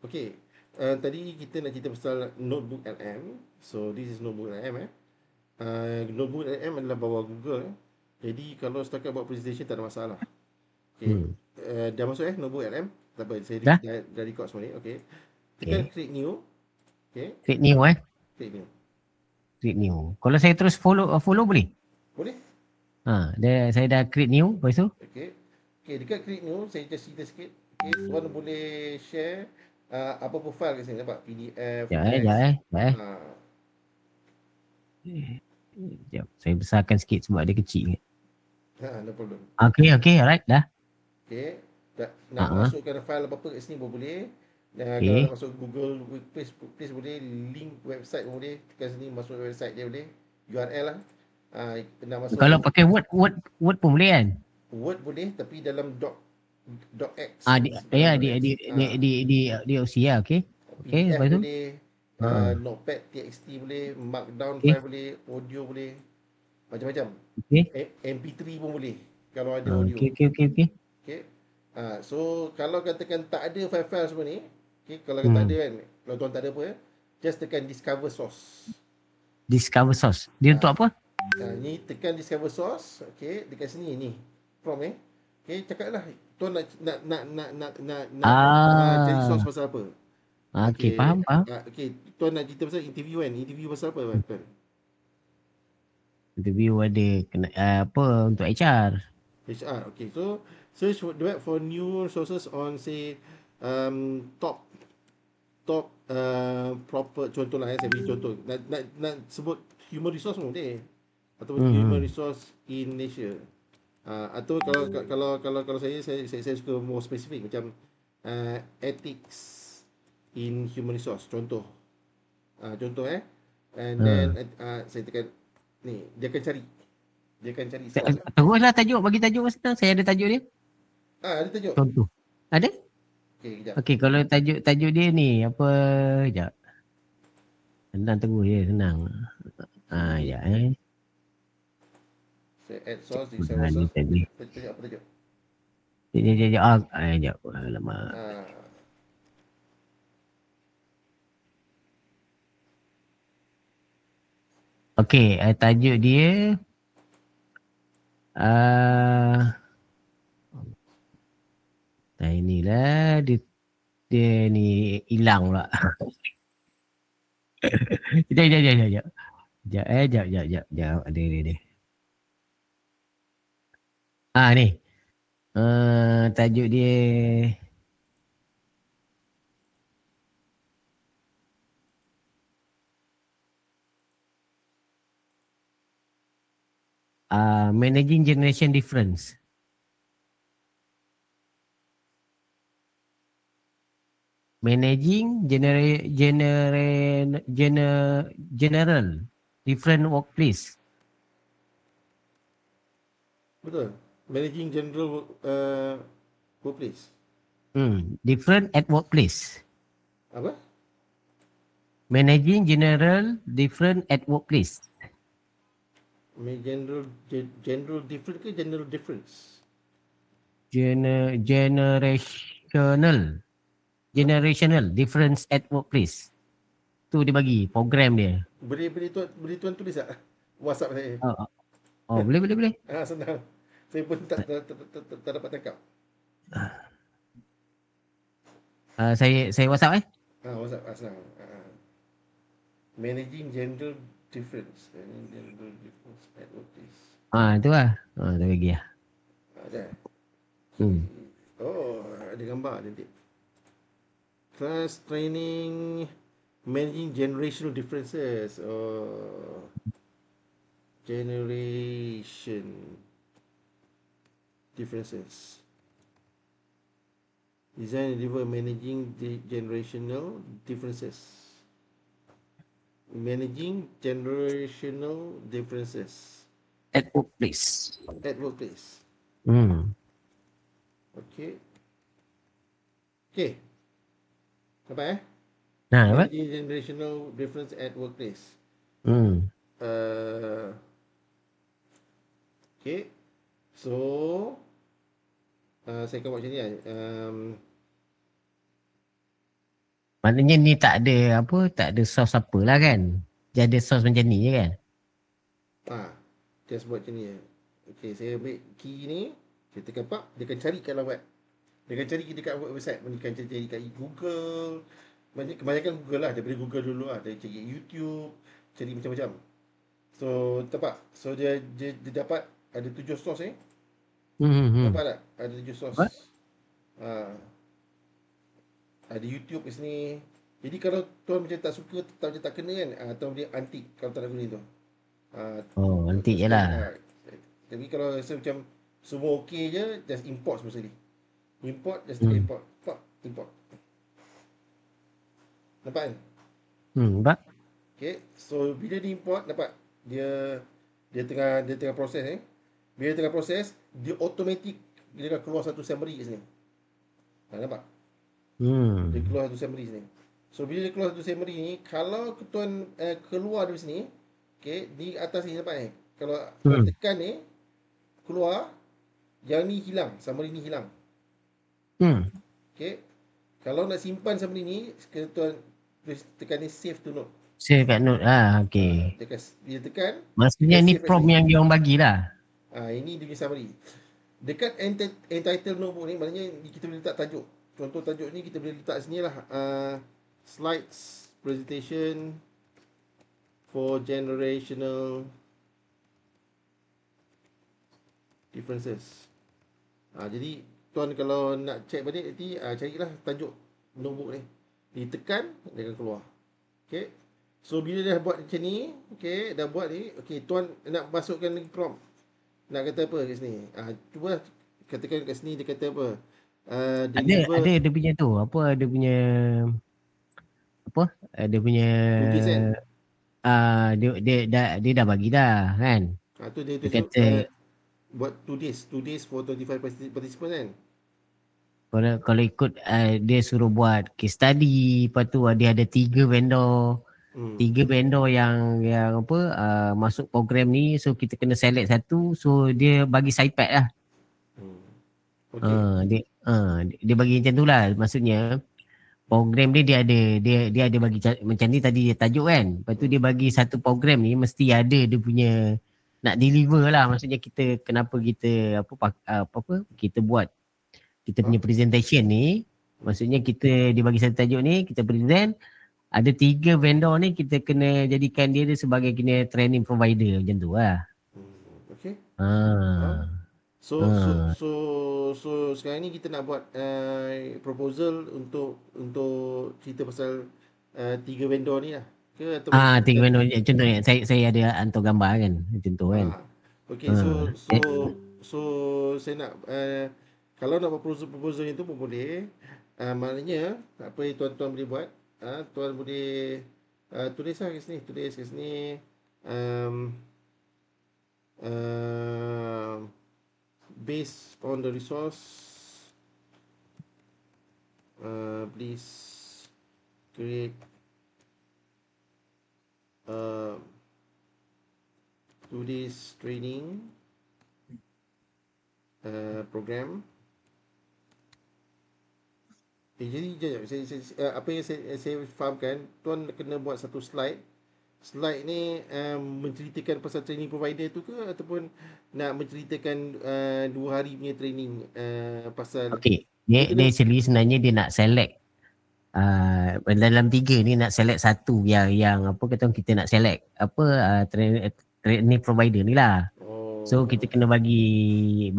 Okay. Tadi kita nak cerita pasal notebook LM. So this is notebook LM. Notebook LM adalah bawah Google. Jadi kalau setakat buat presentation tak ada masalah. Okay. Hmm. Dah masuk notebook LM. Tak apa, saya Dah? dah record semua ni. Okay. Tekan Okay. create new. Okay. Create new Create new. Create new. Kalau saya terus follow boleh? Boleh? Saya dah create new, lepas tu? Okay. Okay, dekat create new, saya just cerita sikit. Okay, tuan boleh share apa-apa file kat sini. Nampak? PDF, text. Sekejap. Sekejap. Saya besarkan sikit sebab dia kecil. No problem. Okay, alright, dah. Okay. Nak masukkan file apa-apa kat sini pun boleh. Kalau nak masuk Google Workspace boleh, link website pun boleh. Tekan sini masuk website dia boleh. URL lah. Nak masuk Kalau pakai Word pun boleh kan? Word boleh tapi dalam docx. Di OC lah, okay. Okay, PDF lepas tu? boleh. Notepad TXT boleh. Markdown Okay. file boleh. Audio boleh. Macam-macam. Okay. MP3 pun boleh kalau ada audio. Okay. So kalau katakan tak ada file-file semua ni, kalau tak ada kan, kalau tuan tak ada apa, just tekan discover source. Discover source. Dia untuk apa? Ni tekan discover source, dekat sini ni. Prompt cakaplah tuan nak cari source pasal apa. Okay, faham. Tuan nak cerita pasal interview kan? Interview pasal apa tuan? Interview ada kena apa untuk HR. Okay. So search the web for new sources on say top proper, contohlah saya beri contoh. Nak sebut human resource pun boleh. Ataupun human resource in Malaysia. Atau kalau saya suka more specific macam ethics in human resource, contoh. And then saya tekan ni, dia akan cari source. Teruslah tajuk, bagi tajuk senang. Saya ada tajuk dia. Ada tajuk. Contoh. Ada? Kejap. Okay, kalau tajuk dia ni apa? Sekejap. Senang terus je, senang. Sekejap Saya add source, discover source. Tajuk apa tajuk? Sekejap. Alamak. Okay, tajuk dia inilah dia ni hilang pula. Sekejap. Sekejap. Ada dia. Ni. Tajuk dia Managing Generation Difference. Managing general different workplace. Betul. Managing general workplace. Different at workplace. Apa? Managing general different at workplace. General different ke general difference? Generational difference at workplace. Tu dia bagi program dia. Boleh tuan tulis tak? WhatsApp saya. Boleh. Senang. Saya pun tak dapat tangkap. Saya WhatsApp WhatsApp senang. Managing general difference. General difference at workplace. Itu lah. Dia bagi lah. Ada. Ada gambar nanti. Class training managing generational differences. Generation differences. Design and deliver managing the generational differences. Managing generational differences. At workplace. Okay. Apa Apa? Managing generational difference at workplace. Okay. So saya akan buat macam ni Maknanya ni tak ada source apa lah kan. Dia ada source macam ni je kan. Just buat macam ni je. Okay, saya ambil key ni, saya tekan pak, dia akan cari kat dalam web. Dia akan cari dekat website, dia akan cari kat Google. Kebanyakan Google lah, daripada Google dulu lah. Dia cari YouTube, cari macam-macam. So, nampak? So, dia dapat ada 7 source ni. Nampak tak? Ada 7 source. Apa? Ada YouTube kat sini. Jadi kalau tuan macam tak suka, macam tak kena kan, tuan boleh antik kalau tak nak guna tu. Nanti je lah. Tapi kalau rasa macam semua okey je, just import semua sekali. Import, just tekan import. Import. Nampak kan? Nampak? Okay, so bila dia import, nampak? Dia tengah proses ni. Bila dia tengah proses, dia automatic dia akan keluar satu summary kat sini. Nampak? Dia keluar satu summary sini. So bila dia keluar satu summary ni, kalau tuan keluar dari sini, okay, di atas ni nampak ni. Kalau tuan tekan ni, keluar, yang ni hilang, summary ni hilang. Okay. Kalau nak simpan summary ni, tuan tekan ni save to note. Save kat note okay. Dia tekan. Maksudnya ni prompt yang dia orang bagilah. Ini dia punya summary. Dekat entitled notebook ni, maknanya kita boleh letak tajuk. Contoh tajuk ni kita boleh letak sini lah. Slides presentation for generational differences. Jadi tuan kalau nak check balik nanti carilah tajuk notebook ni. Ditekan, dia akan keluar. Okay. So bila dah buat macam ni, okay, dah buat ni, okay, tuan nak masukkan lagi prompt. Nak kata apa kat sini? Cuba katakan kat sini dia kata apa? Ada dia punya tu, dia punya dia punya dia dah bagi dah kan. Tu dia kata buat 2 days for 25 participants kan. Kalau ikut dia suruh buat case study, lepas tu dia ada 3 vendor. 3 vendor yang masuk program ni, so kita kena select satu, so dia bagi SciPad lah. Okay. Dia bagi macam tu lah. Maksudnya program dia ada bagi macam ni tadi dia tajuk kan. Lepas tu dia bagi satu program ni mesti ada dia punya nak deliver lah. Maksudnya kenapa kita kita buat kita punya presentation ni. Maksudnya dia bagi satu tajuk ni, kita present, ada 3 vendor ni kita kena jadikan dia sebagai kena training provider macam tu lah. Okay. So sekarang ni kita nak buat proposal untuk cerita pasal 3 vendor ni lah. Ke atau 3 vendor contohnya saya ada hantar gambar kan macam tu kan. Okay, so saya nak kalau nak buat proposal itu pun boleh. Maknanya apa yang tuan-tuan boleh buat, tuan boleh tulis lah kat sini, based on the resource, please create today's training program. Jadi apa yang saya fahamkan, tuan kena buat satu slide. Slide ni menceritakan pasal training provider tu ke, ataupun nak menceritakan 2 hari punya training pasal. Okay, dia actually sebenarnya dia nak select dalam 3 ni nak select satu yang kita nak select training provider ni lah. So kita kena bagi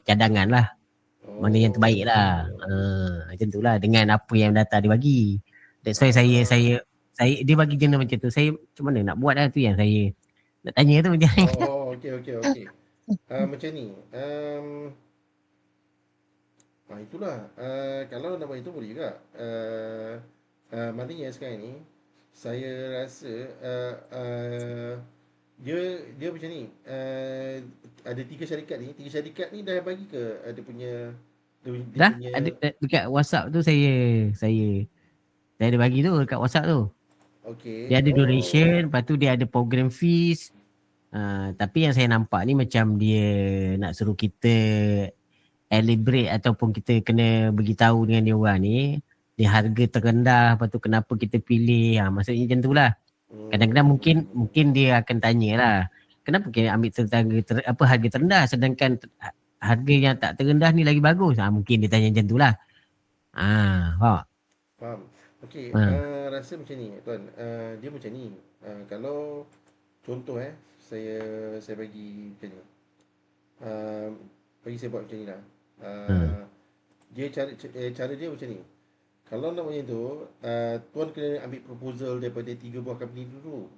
cadangan lah. Mana yang terbaik lah. Macam tu lah dengan apa yang data dia bagi. That's why saya dia bagi jenis macam tu. Saya macam mana nak buat lah tu yang saya nak tanya tu macam ni. Okay. Macam ni. Itulah. Kalau nak buat itu boleh juga. Maknanya sekarang ni saya rasa dia macam ni. Ada 3 syarikat ni. 3 syarikat ni dah bagi ke ada punya dah punya... ada dekat WhatsApp tu saya ada bagi tu dekat WhatsApp tu. Okay. Dia ada donation, lepas tu dia ada program fees. Tapi yang saya nampak ni macam dia nak suruh kita elaborate ataupun kita kena beritahu dengan dia orang ni dia harga terendah, lepas tu kenapa kita pilih. Maksudnya macam tu lah. Kadang-kadang mungkin dia akan tanya lah, kenapa kita ambil harga terendah sedangkan harga yang tak terendah ni lagi bagus. Mungkin dia tanya macam tu lah. Faham? Faham. Okey, Ha. rasa macam ni tuan. Dia macam ni. Kalau contoh saya bagi macam ni. Bagi saya buat macam ni lah. Ha. Dia cara dia macam ni. Kalau nak macam tu, tuan kena ambil proposal daripada 3 buah company dulu.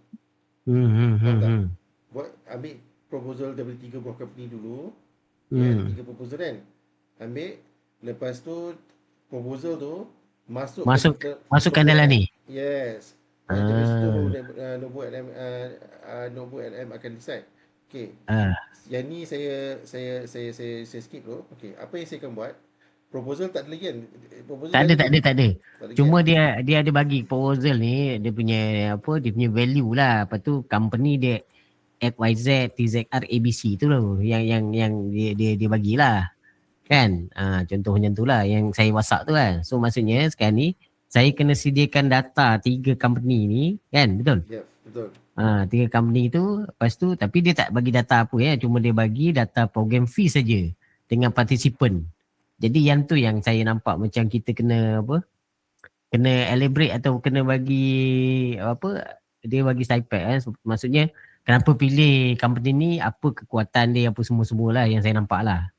Faham tak? Hmm. Ambil proposal daripada 3 buah company dulu. Okay, ada Hmm. 3 proposal kan. Ambil, lepas tu proposal tu masuk ke Masukkan dalam ni. yes. Daripada situ baru Ah. Nobu LM akan decide. Okay. Ah. Yang ni saya skip dulu. Okay, apa yang saya akan buat? Proposal tak ada lagi kan? Proposal Tak dah ada, ada tak belum? ada, tak ada. Tak ada lagi kan? Cuma dia ada bagi proposal ni, dia punya value lah. Lepas tu company dia XYZ, TZR, ABC tu loh yang dia bagilah. Kan? Contoh macam tu lah yang saya WhatsApp tu kan. So maksudnya sekarang ni saya kena sediakan data 3 company ni kan, betul? Ya, betul. 3 company tu, lepas tu tapi dia tak bagi data apa ya, cuma dia bagi data program fee saja dengan participant. Jadi yang tu yang saya nampak macam kita kena apa? Kena elaborate atau kena bagi apa? Dia bagi snippet kan. Maksudnya kenapa pilih company ni, apa kekuatan dia, apa semua-semualah yang saya nampak lah.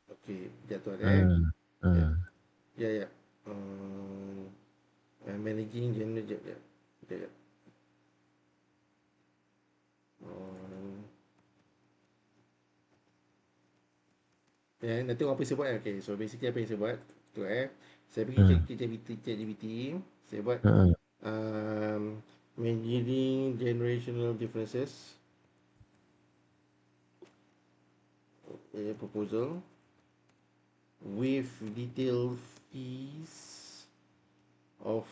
Okey, sekejap tuan Hmm. Ya. Hmm. Ya. Managing general sekejap. Sekejap. Um, nanti apa yang saya buat okay. So basically apa yang saya buat tu saya pergi Hmm. ChatGPT, saya buat Hmm. managing generational differences proposal with detailed fees of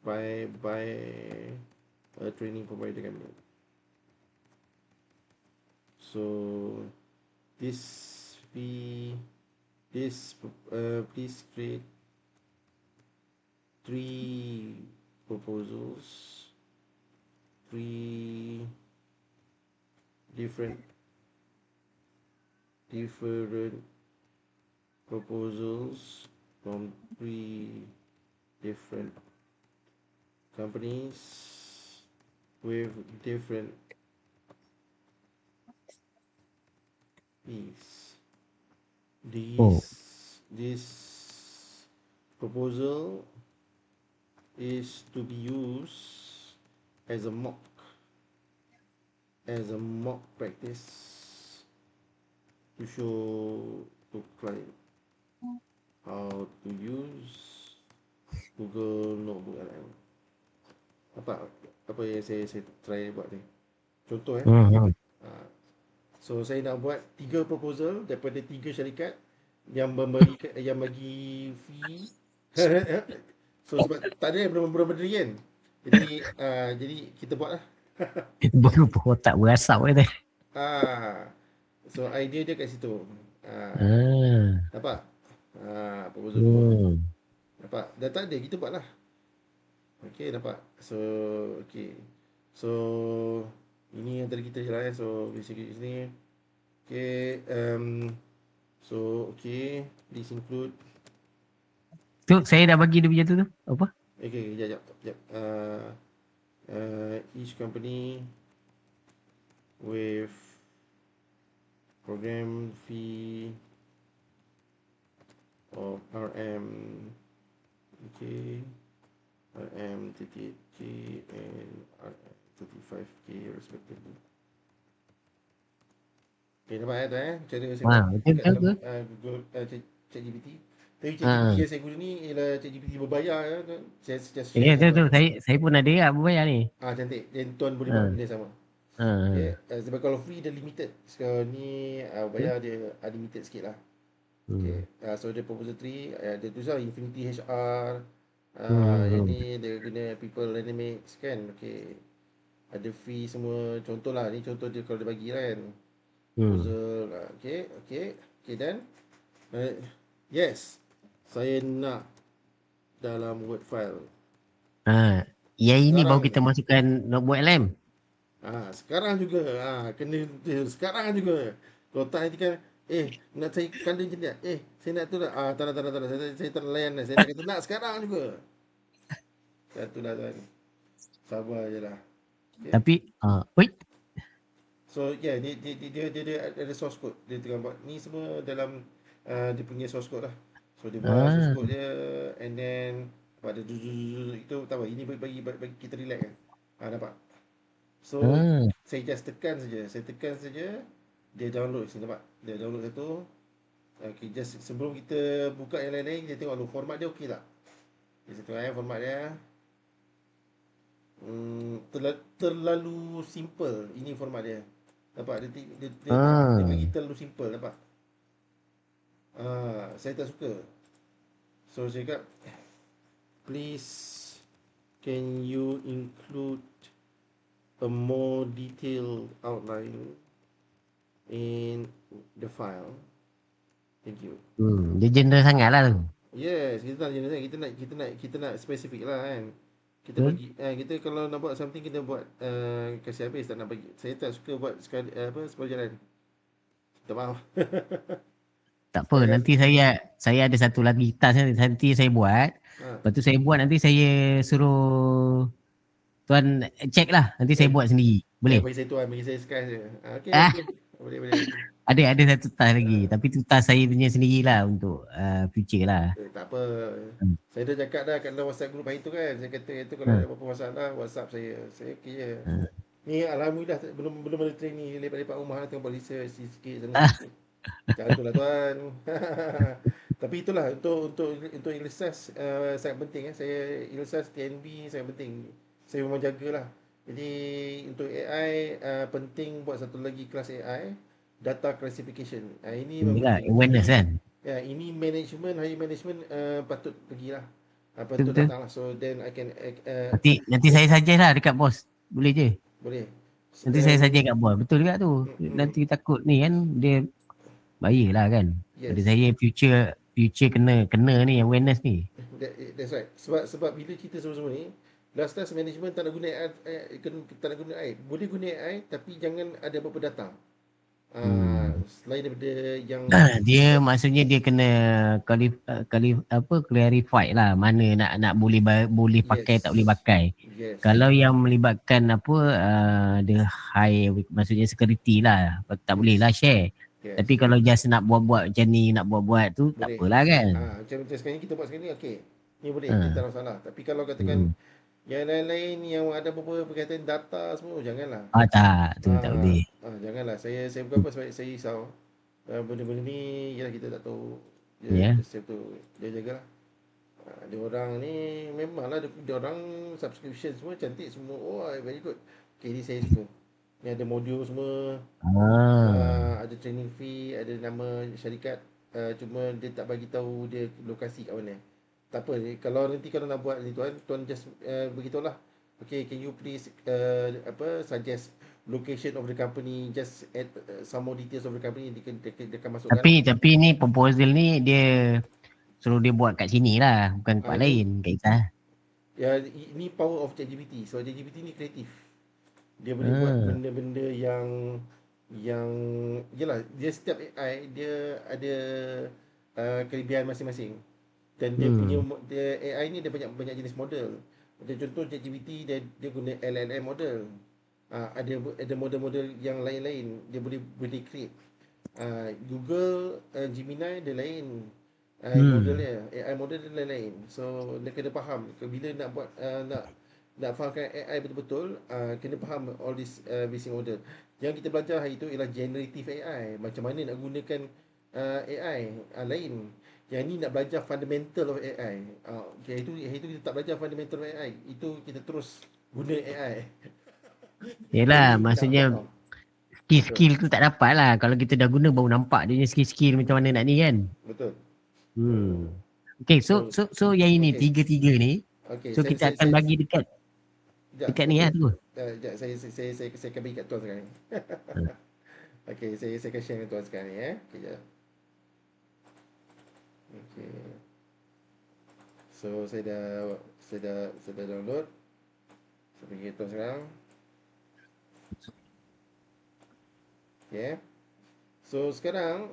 by a training provider company. So this fee please create 3 proposals, 3 different proposals from 3 different companies with different fees. Oh. This proposal is to be used as a mock practice to show to client how to use Google Notebook LM. Apa yang saya try buat ni. Contoh Hmm. So saya nak buat 3 proposal daripada 3 syarikat yang bagi fee. So sebab tak ada yang belum berdiri kan. Jadi kita buat lah. Baru otak berasap kata. So idea dia kat situ. Ah. Nampak? Proposal 2. Hmm. Nampak? Dah tak ada, kita buat lah. Okay, nampak? So, okay. So, ini antara kita je lah So, basically sini. Okay, so, okay. Please include. Tu saya dah bagi dia punya tu. Apa? Okay, sekejap. Each company with program fee of RM, okay, RM 38K and RM 35K respectively. Okay, nampak tu cara saya buat Betul dekat betul dalam tu. Google ChatGPT. Tapi ChatGPT Ah. yang saya guna ni ialah ChatGPT berbayar Saya just Ya, share je betul. tuan. Saya pun ada lah berbayar ni. Cantik. Dan tuan boleh buat Ah. benda sama. Ah. Okay, sebab kalau free dia limited. Sekarang ni bayar dia unlimited sikit lah. Hmm. Okay, so dia proposal 3 dia tulis lah Infinity HR. Yang Hmm. ni dia guna People Dynamics kan. Okay, ada fee semua. Contoh lah, ni contoh dia kalau dia bagi kan. Hmm. Proposal, okay, dan yes. Saya nak dalam Word file. Yang ini baru Sekarang. kita masukkan notebook LM. Sekarang juga. Kena sekarang juga. Kalau tak nanti kan, nak saya color je tak? Saya nak tu tak? Tak nak. Saya tak nak layan dah. Saya nak kata nak sekarang juga. Satu lah tuan. Sabar je lah. Okay. Tapi wait. So yeah, dia ada source code. Dia tengah buat ni semua dalam dia punya source code lah. So dia buat source code dia, and then pada itu tak apa. Ini bagi kita relax kan. Nampak. So saya just tekan saja. Saya tekan saja, dia download. Sini nampak. Dia download satu. Okay, just sebelum kita buka yang lain-lain, kita tengok dulu format dia okey tak. Kita tengok format dia. Terlalu simple ini format dia. Nampak dia bagi terlalu simple, nampak. Saya tak suka. So saya cakap, please can you include a more detailed outline in the file. Thank you. Dia general sangat lah tu. Yes, kita nak spesifik lah kan. Kita bagi kita kalau nak buat something, kita buat kasih habis, tak nak bagi. Saya tak suka buat sekali separuh jalan. Tak maaf. Tak apa, nanti saya ada satu lagi task nanti saya buat. Lepas tu saya buat, nanti saya suruh tuan check lah. Nanti saya buat sendiri. Boleh? Bagi saya tuan, bagi saya sekarang je. Okey. Boleh. Ada satu task lagi. Tapi tu task saya punya sendirilah untuk future lah. Tak apa. Saya dah cakap dah kat dalam WhatsApp group hari tu kan. Saya kata itu kalau ada apa-apa masalah, WhatsApp saya. Saya okey je. Ni alhamdulillah belum ada training, lepak-lepak rumah tengok buat research sikit sana sikit. Macam tu lah tuan. Tapi itulah untuk illustrate sangat penting. Saya illustrate TNB sangat penting. Saya memang jagalah. Jadi untuk AI penting buat satu lagi kelas AI, data classification. Ini memang Inilah penting. awareness kan. Ya, ini management, higher management patut pergilah. Patut Betul-betul. datang lah. So then I can Nanti saya suggest lah dekat bos. Boleh je. boleh. Nanti saya suggest kat bos. Betul juga tu. Nanti takut ni kan dia bahaya lah kan. Pada saya future kena ni awareness ni. That's right. Sebab bila cerita semua ni, last management tak nak guna AI, tak nak guna AI. Boleh guna AI tapi jangan ada apa-apa data. Selain daripada yang dia maksudnya dia kena clarify lah mana nak boleh pakai tak boleh pakai. Kalau yang melibatkan the high, maksudnya security lah, tak boleh lah share. Tapi kalau just nak buat-buat macam ni, nak buat-buat tu, tak apalah kan. Macam sekarang ni kita buat sekarang ni, okey. Ni boleh, tak ada masalah. Tapi kalau katakan yang lain-lain yang ada apa-apa berkaitan data semua, janganlah. Tak boleh. Janganlah. Saya bukan apa sebab saya risau. Benda-benda ni ialah kita tak tahu. Setiap tu dia jagalah. Dia orang ni memanglah dia orang subscription semua cantik semua. Oh, very good. Okay, ni saya suka. Ni ada modul semua. Ada training fee, ada nama syarikat. Cuma dia tak bagi tahu dia lokasi kat mana. Tak apa, kalau nak buat ni tuan just beritahulah. Okay, can you please suggest location of the company, just add some more details of the company, dia akan masukkan. Tapi ni proposal ni dia suruh dia buat kat sini lah, bukan tempat lain, kat kita. Ya, ini power of ChatGPT. So ChatGPT ni kreatif. Dia boleh buat benda-benda yang yalah, dia setiap AI dia ada kelebihan masing-masing. Dan dia punya AI ni dia banyak jenis model. Macam contoh ChatGPT dia guna LLM model. Ada model-model yang lain-lain dia boleh create. Google Gemini dia lain. Model dia, AI model dia lain-lain. So dia kena faham bila nak buat nak fahamkan AI betul-betul, kena faham all this basic model. Yang kita belajar hari itu ialah generative AI. Macam mana nak gunakan AI lain. Yang ni nak belajar fundamental of AI. Okay, hari itu kita tak belajar fundamental of AI. Itu kita terus guna AI. Yelah, maksudnya skill tu tak dapat lah. Kalau kita dah guna baru nampak dia punya skill macam mana nak ni kan. Betul. Okay, so yang ini tiga-tiga ni. So kita akan bagi dekat ni lah tu. Saya akan bagi kat tuan sekarang ni. Okay, saya akan share dengan tuan sekarang ni. Okay, jap. Okay. So saya dah download. Saya pergi atas sekarang. Okay. So sekarang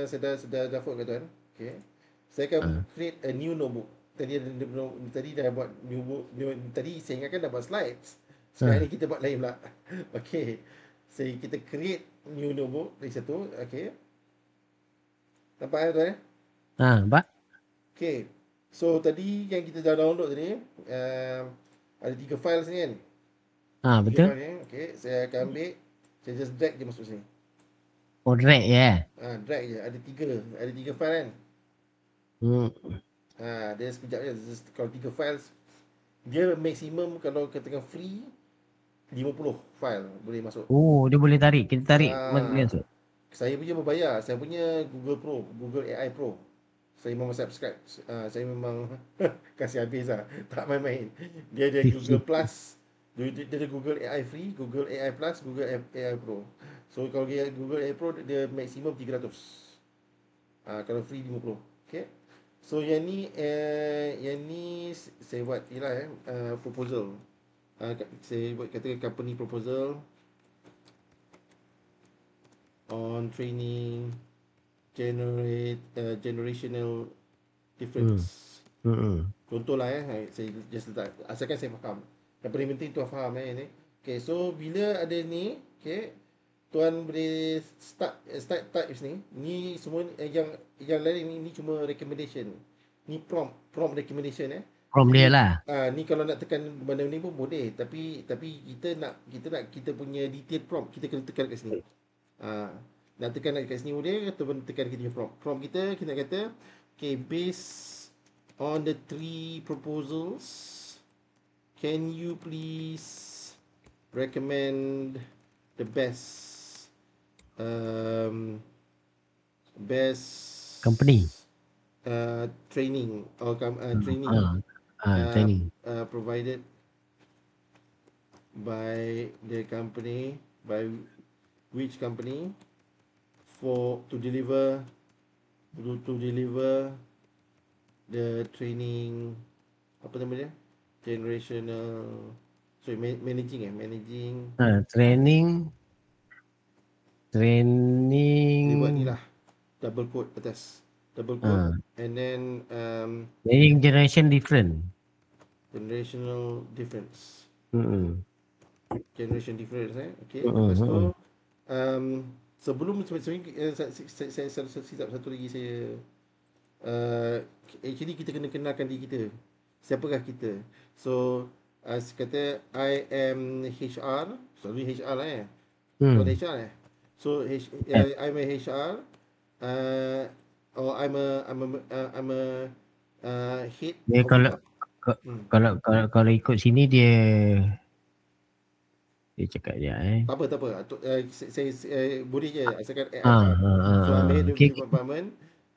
saya dah download tuan. Okay. Saya akan Ah. create a new notebook. Tadi dah buat tadi saya ingatkan dah buat slides. Sekarang Ah. ni kita buat lain pula. Okay. Kita create new notebook dari satu. Okay. Nampak kan tuan? Nampak? Okay. So tadi yang kita dah download tadi, ada 3 file sini kan? 3 Betul. file ni. Okay. Saya akan ambil, saya just drag je masuk sini. Oh, drag ya. Drag je. Ada 3 file kan? Hmm. Dia sekejap je. Kalau 3 files, dia maksimum kalau katakan free 50 file boleh masuk. Oh, dia boleh tarik. Kita tarik boleh Ah, masuk. saya punya berbayar. Saya punya Google AI Pro. Saya memang subscribe. Saya memang kasih habis lah. Tak main-main. Dia ada Google Plus. Dia ada Google AI Free, Google AI Plus, Google AI Pro. So kalau Google AI Pro dia maksimum 300. Kalau free 50. Okay. So yang ni saya buat ialah proposal. Saya buat kata company proposal on training generational Hmm. difference. Hmm. Contohlah saya just letak asalkan saya faham. Yang paling penting tuan faham ni. Okay, so bila ada ni, okay, tuan boleh start types ni. Ni semua yang lain ni cuma recommendation. Ni prompt recommendation From dia Jadi lah. ni kalau nak tekan benda ni pun boleh, tapi kita punya detail prompt kita kena tekan kat sini. Nak tekan kat sini boleh ataupun tekan kita punya prompt. Prompt kita nak kata okay, based on the 3 proposals, can you please recommend the um, best Company. training or Ah. uh, Training. provided by the company, by which company for to deliver the training, apa nama dia, generational, managing. Training. Dia buat ni Training. lah, double quote atas, double quote, Ah. and then Training generation different. generational difference. Hmm. Generation difference okay. Hmm. Lepas Hmm. tu sebelum saya silap satu lagi saya uh, actually kita kena kenalkan diri kita, siapakah kita. So kata I am HR, sorry HR lah tuan Hmm. HR so Yes. I'm a HR, uh, or I'm a head Dia of kalau department. ka- kalau ikut sini dia cakap je Tak apa. Saya boleh je asalkan add Ah, up. ah, ah, So I'm ah. head of Okay. department.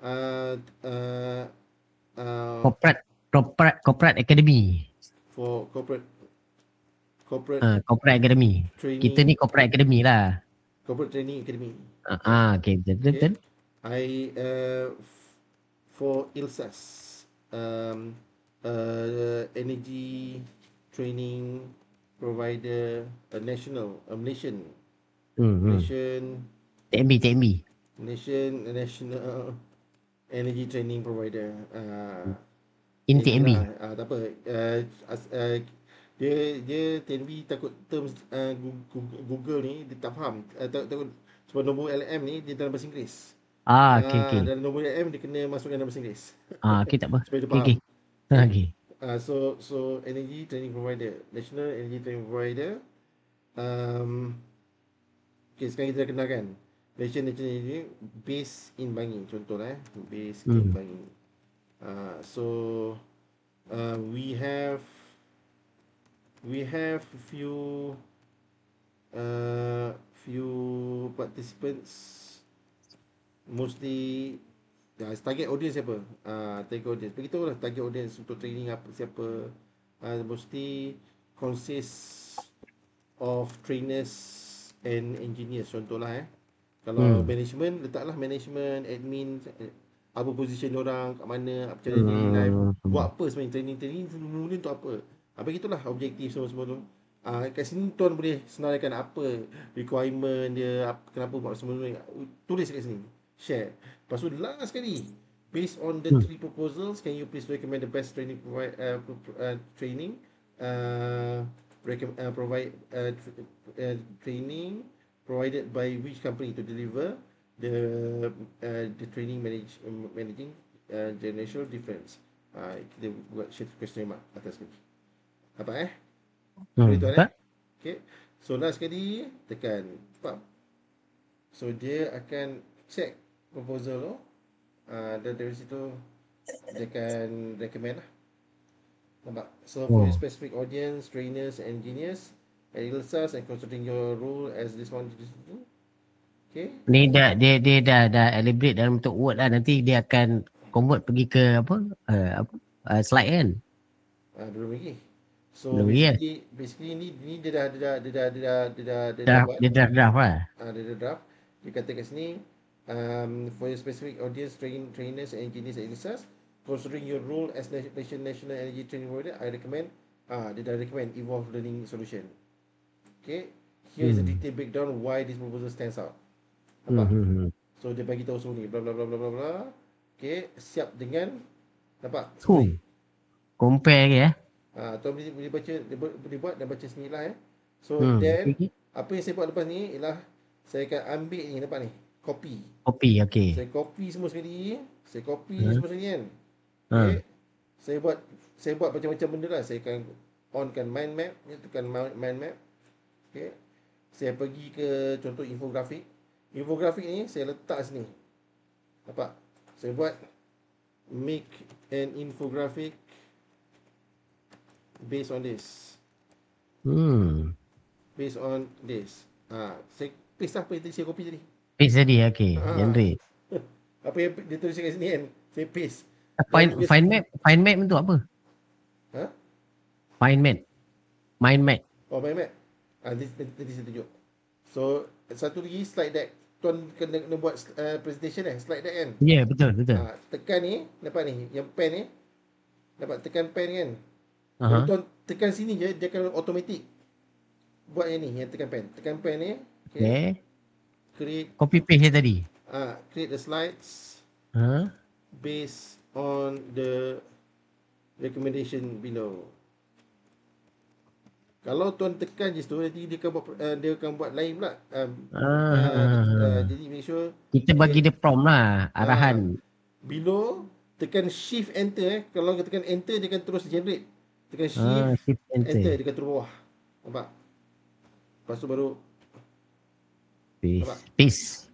uh, uh, uh, Corporate academy. for corporate Corporate academy. Kita ni training corporate academy lah. corporate training academy. Okay, betul Okay. betul. I for ILSAS, um, energy training provider, Malaysian Hmm. Malaysian TMB. national energy training provider. In Yang TMB. itulah. Tak apa. Dia TNB takut terms Google ni dia tak faham. Takut sebab nombor LM ni dia dalam bahasa Inggeris. Okay. Dalam nombor LM dia kena masukkan dalam bahasa Inggeris Okay, tak apa. supaya dia Okay. faham. Okay. Okay. So energy training provider, national energy training provider. Okay, sekarang kita dah kenalkan. Malaysian National Energy based in Bangi, contohlah based in Hmm. Bangi. So we have few participants, mostly target audience siapa. Target audience beritahu lah target audience untuk training apa siapa. Mostly consists of trainers and engineers, contohlah kalau Hmm. management letaklah management, admin, apa position orang, kat mana, macam mana daily life, buat Hmm. apa sebenarnya training mula untuk apa. Habis gitulah objektif semua-semua tu. Kat sini tuan boleh senaraikan apa requirement dia, kenapa buat semua ni. Tulis kat sini. Share. Lepas tu last sekali, based on the Hmm. three proposals, can you please recommend the best training training provide training provided by which company to deliver the training managing generational difference. Kita buat shift question mark atas ni. Apa boleh tuan Tak? Okay. So last sekali tekan pub. So dia akan check proposal tu. Dan dari situ dia akan recommend lah. Nampak? So for your Oh. specific audience, trainers, engineers, and ilsas and considering your role as this one, okay. Ni dia dah elaborate dalam bentuk word lah. Nanti dia akan convert pergi ke apa slide kan. Belum lagi. So Belum lagi kan? basically ni dia dah Draft, buat. dia draft lah. Dia dah draft. Dia kata kat sini, for your specific audience, trainers, engineers, and ilsas, considering your role as national energy training provider, I recommend. Dia dah recommend Evolve Learning Solution. Okay. Here is a detailed breakdown why this proposal stands out. Nampak? So dia bagi tahu semua ni, bla bla bla bla bla bla. Okay, siap dengan, nampak? Semua ni. Compare ke ya? Tuan boleh baca, boleh buat dan baca sendiri lah So then Okay. apa yang saya buat lepas ni ialah saya akan ambil ni, nampak ni, copy. Copy, okay. Saya copy semua sekali. Saya copy semua sekali kan. Ha. Okay. Saya buat macam-macam benda lah. Saya akan onkan mind map, tekan mind map. Okay. Saya pergi ke contoh infografik. Infografik ni saya letak sini. Nampak? Saya buat make an infographic based on this. Based on this. Saya paste apa yang tadi saya copy tadi. Paste tadi, okay. Generate. Apa yang dia tulis kat sini kan, saya paste. Find map untuk apa? Ha? Find map. Mind map. Oh, mind map. Nanti saya tunjuk. So, satu lagi slide deck. Tuan kena buat presentation slide deck kan. Ya, yeah, betul. Tekan ni, nampak ni, yang pen ni. Dapat tekan pen kan. Kalau tuan tekan sini je, dia akan automatic buat yang ni, yang tekan pen. Tekan pen ni. Okay. Create. Copy paste je tadi. Create the slides. Based on the recommendation below. Kalau tuan tekan je tu, nanti dia akan buat lain pula. Jadi make sure kita bagi dia prompt lah, arahan. Below tekan shift enter. Kalau kita tekan enter, dia akan terus generate. Tekan shift enter, dia akan terus bawah. Nampak? Lepas tu baru paste.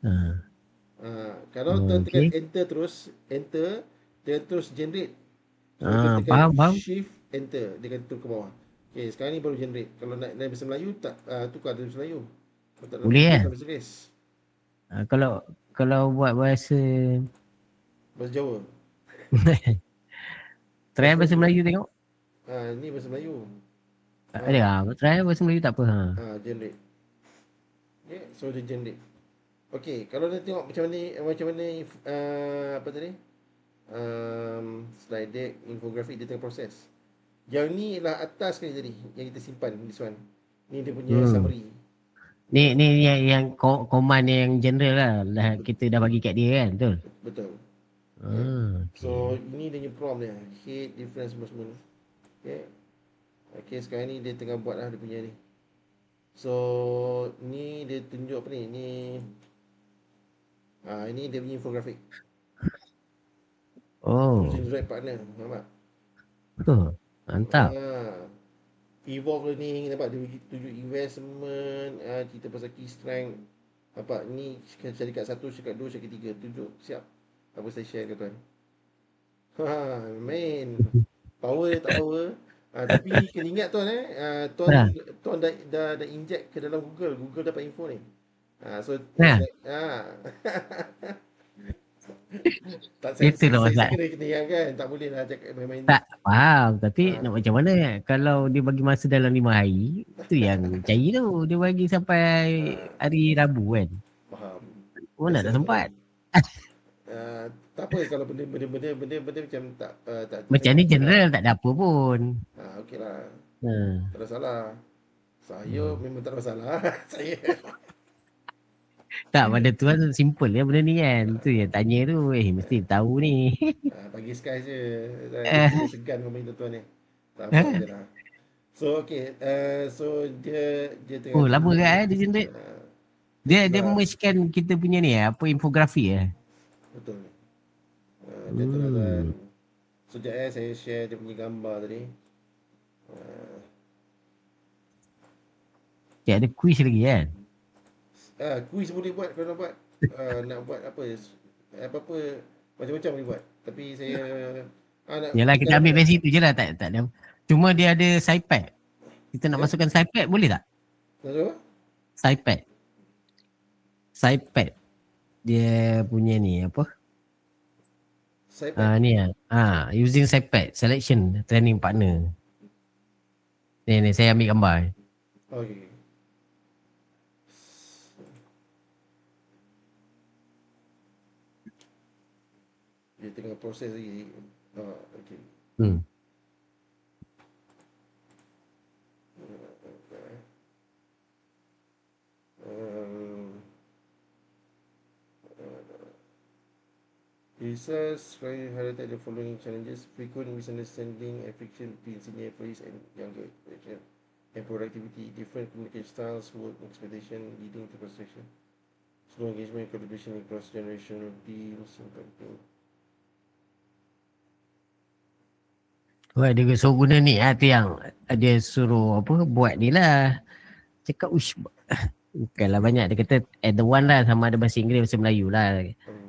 Kalau tuan tekan enter terus, dia terus generate. So tekan faham. shift enter, dia akan terus ke bawah. Okay, sekarang ni baru generate. Kalau nak bahasa Melayu, tak tukar dari bahasa Melayu. Boleh kan? Bahasa Inggeris. Kalau buat bahasa Jawa. try bahasa Melayu tengok. Ni bahasa Melayu. Try bahasa Melayu tak apa. Generate. Okay, so dia generate. Okay, kalau nak tengok macam mana apa tadi? Slide deck, infografik, dia tengah proses. Yang ni lah atas sekali tadi, yang kita simpan, this one. Ni dia punya summary. Ni yang command yang general lah. Kita dah bagi kat dia kan, betul? Betul. Okay. So ini dia punya prompt dia, head, difference semua. Okay, sekarang ni dia tengah buat lah dia punya ni. So ni dia tunjuk apa ni? Ini dia punya infografik. Choosing the right partner, nampak? Mantap. Evolve Learning, nampak? Dia tunjuk investment, cerita pasal key strength. Nampak? Ni syarikat 1, syarikat 2, syarikat 3. Tunjuk, siap. Apa saya share ke tuan? Main. Power tak power. Tapi kena ingat tuan tuan dah inject ke dalam Google. Google dapat info ni. So tak saya kena ingatkan. Tak boleh lah cakap main-main. Tak faham. Tapi nak macam mana? Kalau dia bagi masa dalam 5 hari, itu yang cair tu. Dia bagi sampai hari Rabu kan. Faham. Mana tak sempat. Tak apa kalau benda macam tak Macam memang ni tak nak. general tak ada apa pun. Okeylah. Ha. Tak ada salah. Saya Hmm. memang tak ada masalah. Saya Tak, pada tuan simple ya benda ni kan. Tu yang tanya tu, mesti tahu ni. bagi Sky je. Dia Eh, segan komen tuan ni. Tak apa je lah. So okay, dia tengah oh, lama tunggu. kan dia generate. Uh, Dia itulah merge-kan kita punya ni apa infografi ya. betul. Dia tengah Hmm. sekejap saya share dia punya gambar tadi. Uh, Dia ada quiz lagi kan. Quiz boleh buat kalau nak buat. Nak buat apa-apa macam-macam boleh buat. Tapi saya nak Yalah kita dalam ambil dari situ je lah tak ada. Cuma dia ada SciPad. Kita nak ya. masukkan SciPad boleh tak? Nak cuba? SciPad. SciPad. Dia punya ni apa? Saya pad. Ni using SciPad selection training partner. Ni saya ambil gambar. Okey. Dia tengah proses lagi. Okey. Hmm. Um, Research highlighted the following challenges: frequent misunderstanding and friction between senior employees and younger generation, and productivity, different communication styles, work expectation leading to frustration, slow engagement, collaboration across generational teams, impacting. Wah, dia suruh guna ni tu yang dia suruh apa buat ni lah. Cakap bukanlah banyak. Dia kata the one lah sama ada bahasa Inggeris bahasa Melayu lah.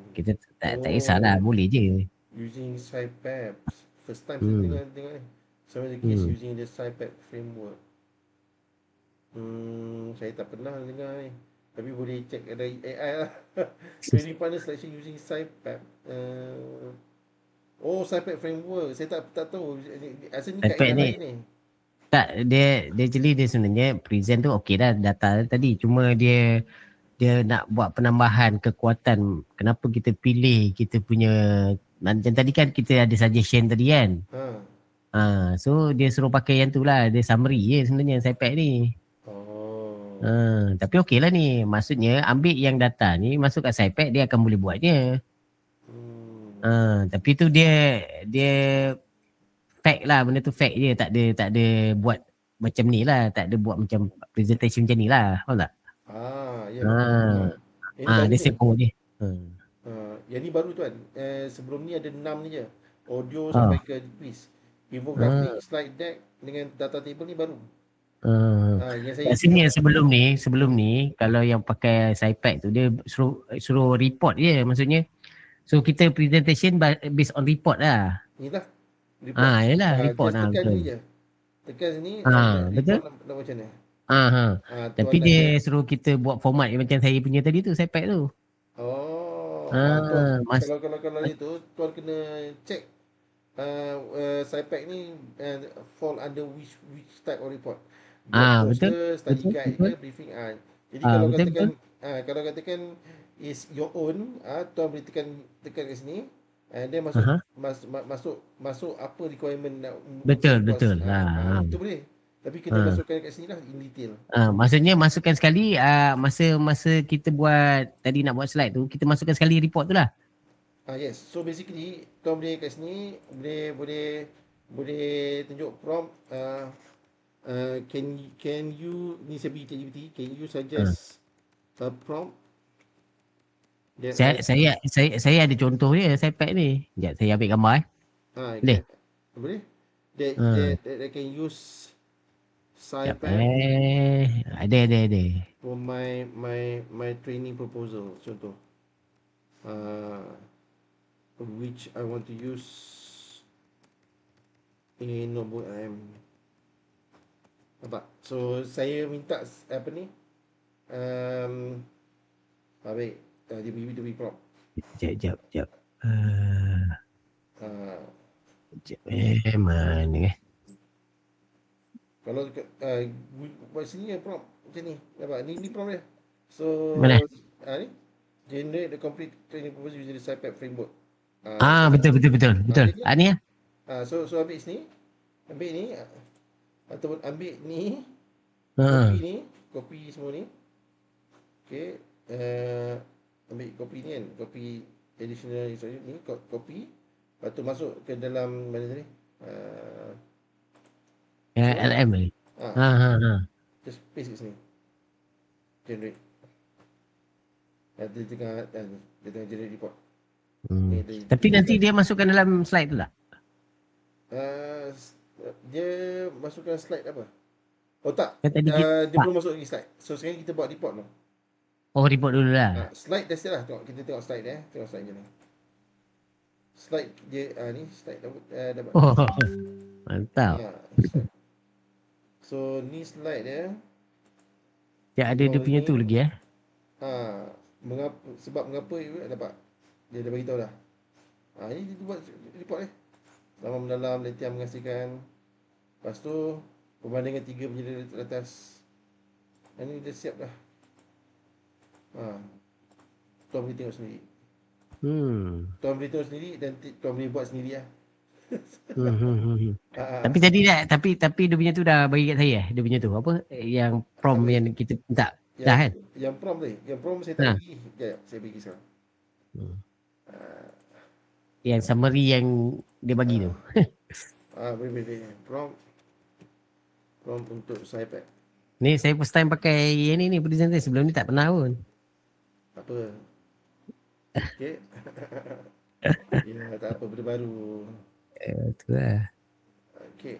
Kita tak kisahlah, boleh je. Using SciPap. First time saya Hmm. dengar ni. Some of the case Hmm. using the SciPap framework. Saya tak pernah dengar ni. Tapi boleh check ada AI lah. Training partner selection using SciPap. SciPap framework. Saya tak tahu. Asal ni iPad kaedah ni lain ni. tak dia actually dia sebenarnya present tu okey dah data tadi, cuma dia nak buat penambahan kekuatan kenapa kita pilih kita punya macam tadi kan kita ada suggestion tadi kan. So dia suruh pakai yang tu lah, dia summary je sebenarnya SciPad ni. Tapi okey lah ni, maksudnya ambil yang data ni masuk kat SciPad dia akan boleh buatnya. Tapi tu dia fact lah, benda tu fact je, tak ada buat macam ni lah, tak ada buat macam presentation macam ni lah, faham tak? Ya betul. Ini baru Dia ni. save forward dia. Yang ni baru tuan. Sebelum ni ada 6 ni je. Audio Oh. sampai ke quiz. Infographic, slide deck dengan data table ni baru. Yang saya Rasanya sebelum ni kalau yang pakai SciPad tu dia suruh report je maksudnya. So kita presentation based on report lah. Inilah report. Yelah report Just tekan betul. ni je. Tekan sini Betul. report nak macam mana. Tapi dia suruh kita buat format yang macam saya punya tadi tu SciPad tu. Tuan, kalau itu tuan kena check SciPad ni fall under which type of report. Blog post Betul. ke, study Betul. guide Betul. ke, briefing. Jadi Betul. kalau katakan is your own, tuan boleh tekan kat sini. And then masuk apa requirement nak Betul. itu boleh. Tapi kena masukkan kat sini lah in detail. Maksudnya masukkan sekali masa kita buat tadi nak buat slide tu, kita masukkan sekali report tu lah. Yes. So basically tuan boleh kat sini boleh tunjuk prompt. Can you ni saya bagi ChatGPT, can you suggest a prompt that Saya ada contoh dia SciPad ni. Sekejap saya ambil gambar Boleh? Boleh? That can use Sekejap SciPad Ada. for my training proposal, contoh. Which I want to use in notebook Nampak? So saya minta apa ni? Baik. Dia beri prompt. Sekejap. Mana Kalau buat sini prompt macam ni. Nampak? Ni prompt dia. So Mana? ni generate the complete training proposal using the SciPad framework. Betul. Dia kan Ni lah. so ambil sini, ambil ni, ataupun ambil ni, Ha. kopi semua ni. Okey, ambil kopi ni kan, kopi additional instruction ni, kopi. Lepas tu masuk ke dalam mana tadi? Ni. LM ni. Ah, Ha. just paste kat sini. Generate. Dia tengah generate report. Ni tadi. Tapi nanti dia masukkan dalam slide tu tak? Dia masukkan slide apa? Oh tak, Kan tadi kita dia belum masuk lagi slide. So sekarang kita buat report tu. report dulu lah. Slide dah siap lah. Kita tengok slide dia. Tengok slide je ni. Slide dia ni slide dapat. Oh, mantap. Slide. So ni slide dia. Dia ada dia punya tu lagi Sebab mengapa dapat. Dia dah bagi tahu dah. Ini dia buat report dia. Lama mendalam, letian menghasilkan. Lepas tu perbandingan 3 penjara atas. Ini dah siap dah. Tuan boleh tengok sendiri. Tuan boleh tengok sendiri dan tuan boleh buat sendiri lah. Tapi tadi dah tapi dia punya tu dah bagi kat saya dia punya tu apa yang prompt yang kita minta dah kan. Yang prompt tadi. Yang prompt saya tak bagi. Sekejap, saya bagi sekarang. Yang summary yang dia bagi tu. Boleh. Prompt untuk iPad. Ni saya first time pakai yang ni presenter, sebelum ni tak pernah pun. Apa? Okey. Ya, tak apa, benda baru. Tu lah. Okey.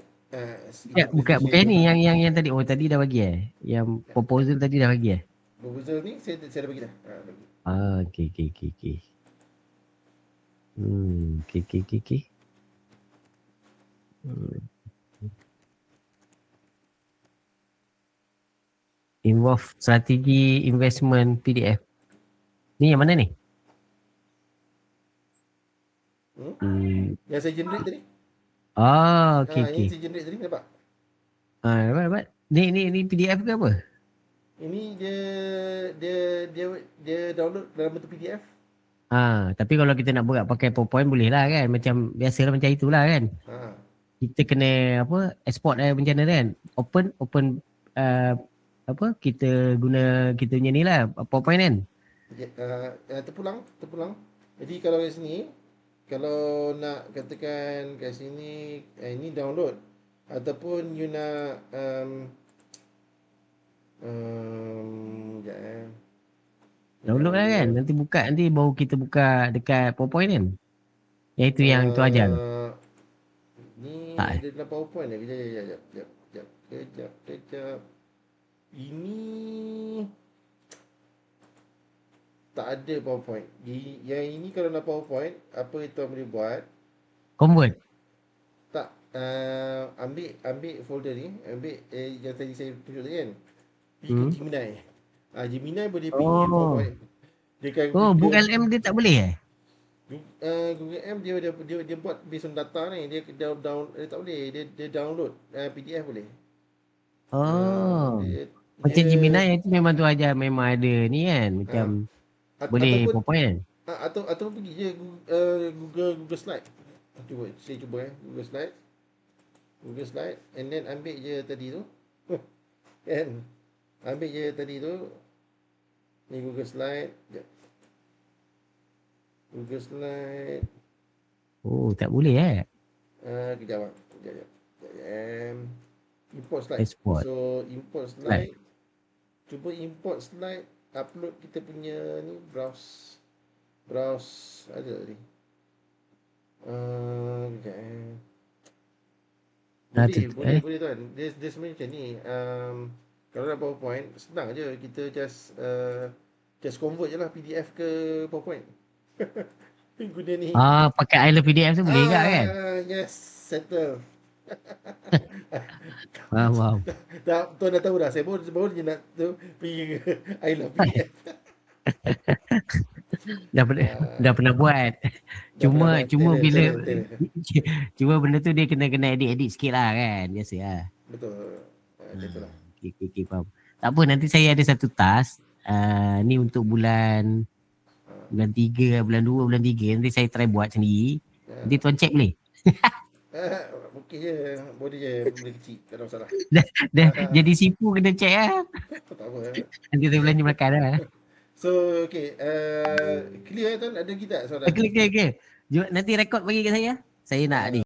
Bukan ni yang tadi. Oh tadi dah bagi Yang proposal tadi dah bagi Proposal ni saya dah bagi dah. Okey. Okey. Involve strategi investment PDF. Ni yang mana ni? Yang saya generate tadi. Okey. Yang saya generate tadi nampak? Dapat. Ni PDF ke apa? Ini dia download dalam bentuk PDF. Tapi kalau kita nak buat pakai PowerPoint boleh lah kan. Macam biasalah macam itulah kan. Kita kena export macam mana kan. Open kita guna kita punya ni lah PowerPoint kan. Terpulang. Jadi kalau kat sini, kalau nak katakan kat sini ini download ataupun you nak download lah kan. Nanti baru kita buka dekat PowerPoint kan. Yang itu yang tu ajar. Ni ada dalam PowerPoint ni. Kejap. Ini tak ada PowerPoint. Yang ini kalau nak PowerPoint, apa yang tuan boleh buat? Convert. Tak, ambil folder ni, ambil yang tadi saya tunjuk tadi kan. Pergi ke Gemini. Gemini boleh pergi PowerPoint. Google M dia tak boleh Google M dia buat based on data ni. Dia tak boleh. Dia download PDF boleh. Macam Gemini itu memang tu aja, memang ada ni kan, macam boleh PowerPoint kan. Atau pergi je Google Slide. Saya cuba Google Slide and then ambil je tadi tu. Kan? Ambil je tadi tu. Ni Google Slide. Google Slide. Tak boleh Kejap. Import slide. So import slide. Cuba import slide, upload kita punya ni, browse ada tadi. Boleh tuan. Dia sebenarnya macam ni. Kalau nak PowerPoint senang je, kita just convert je lah PDF ke PowerPoint. Guna ni. Pakai I Love PDF tu boleh tak kan? Yes, settle. Wow. Tuan dah tahu dah. Saya baru je nak pergi ke I Love PDF. Dah pernah buat. Cuma bila cuma benda tu dia kena edit sikit lah kan. Biasa lah. Betul. Betul lah. Okay, faham. Tak apa, nanti saya ada satu task. Ni untuk bulan bulan 3, bulan 2, bulan 3 nanti saya try buat sendiri. Nanti tuan check boleh? Okey je, body je benda kecil, tak ada masalah. Dah jadi sipu kena check lah. Tak apa. Nanti saya belanja makan lah. So, okey, clear tuan, ada lagi tak soalan? Okey. Nanti rekod bagi kat saya. Saya nak ni.